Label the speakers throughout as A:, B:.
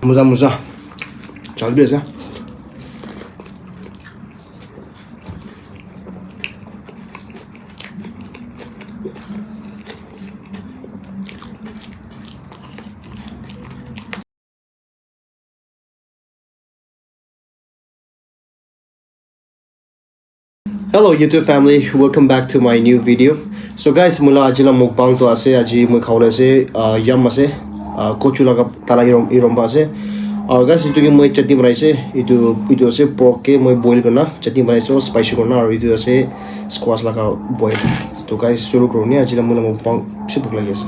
A: 무자 잘 비싸. Hello YouTube family, welcome back to my new video. So guys, mula ajila mukbang to ase aji moi khawle ase yam ase kochu laga tala eromba ase. Guys, itu ke moi chutney banai ase, itu ase pork ke moi boil karna chutney banai ase spicy karna aru itu ase squash laga boil. So guys, shuru karo ni ajila mula mukbang se bhuk lagi ase.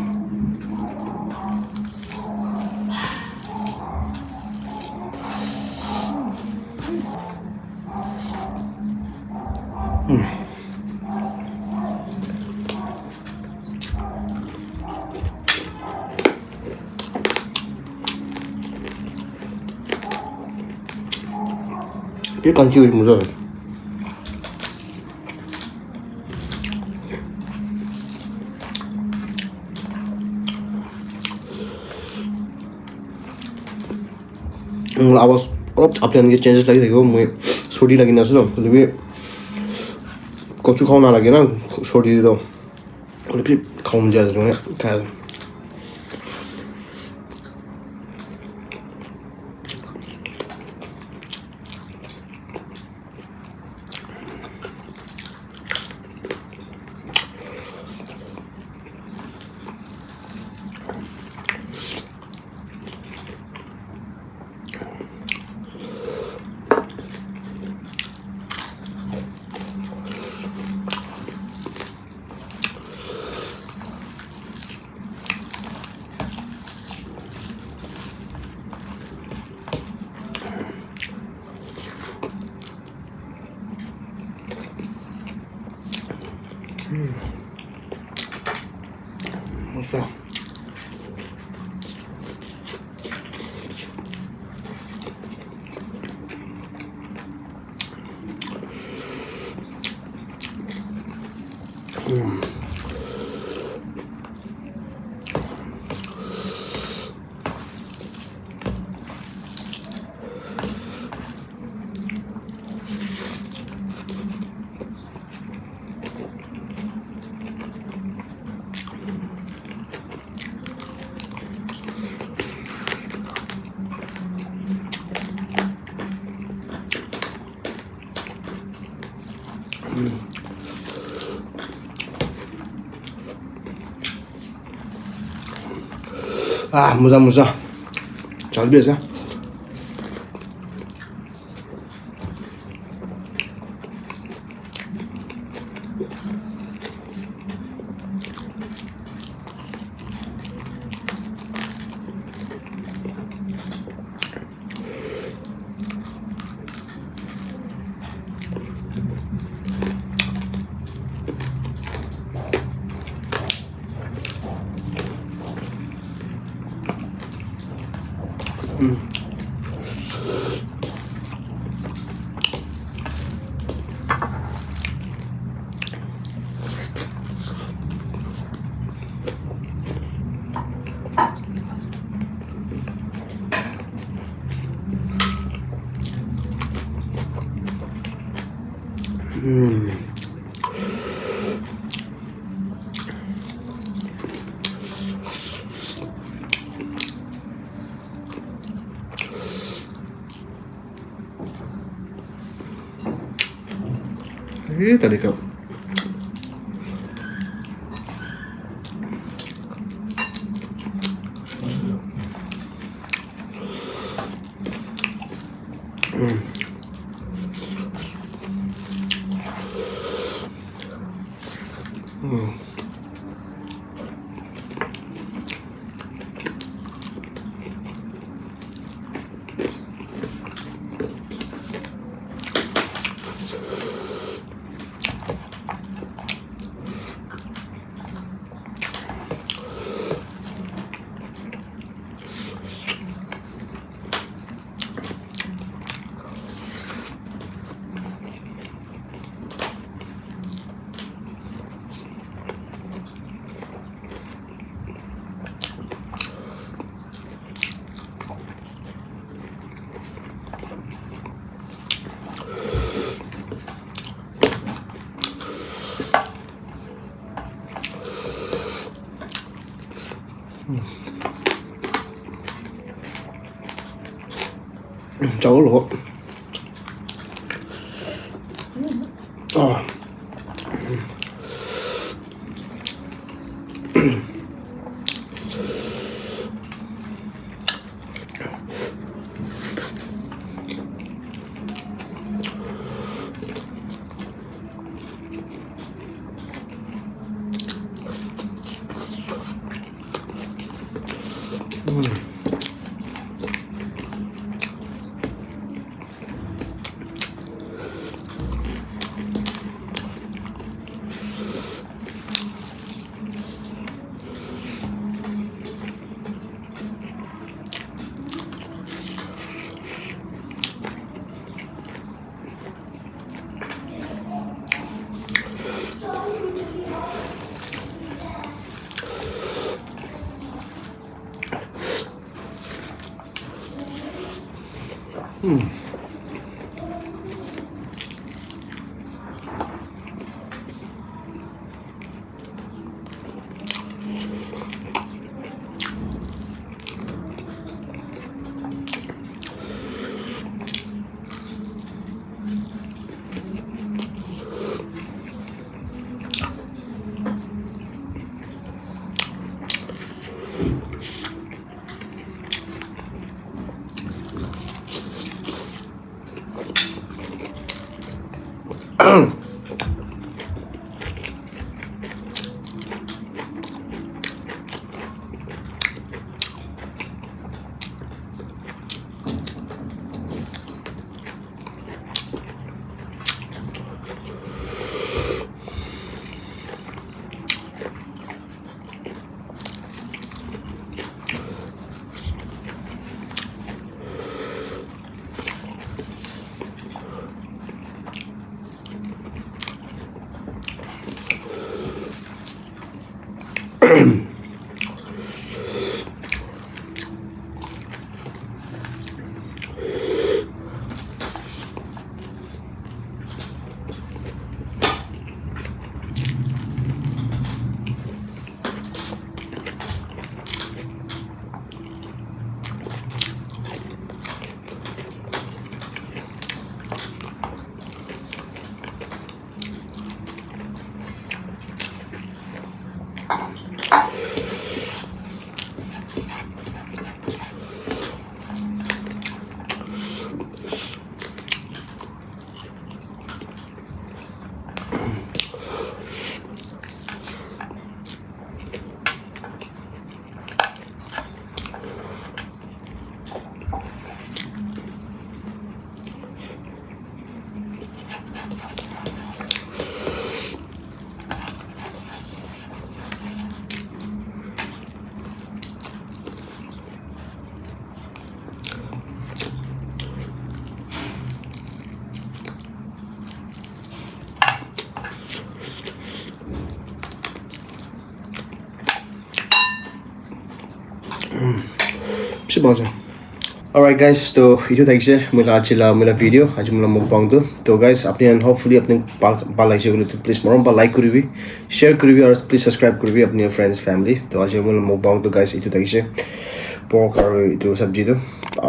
A: cái con chưa một rồi आवाज और अपने changes लगे देखो मुझे सोडी लगी ना सुनो तो भी कोचू खाओ ना लगे ना सोडी तो और भी खाओ मुझे जो है खाया 맛있어. 무자 잘 비싸. Tadi kau. cháu lỗ. Bisa. Alright guys, तो itu tadi sih mula acila mula video aja mula mukbang tu. तो guys अपने hopefully अपने बाल लाइक करो तो please मोरम बाल लाइक करो भी, share करो भी और please subscribe करो भी अपने friends family. तो आज मula mukbang तो guys itu tadi sih pork और itu सब्जी तो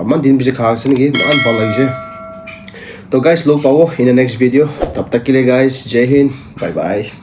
A: मन दिन बीच खा सकते हैं कि बाल लाइक sih. तो guys लोग पाओ in the next video. तब तक के लिए guys जय हिंद, bye bye.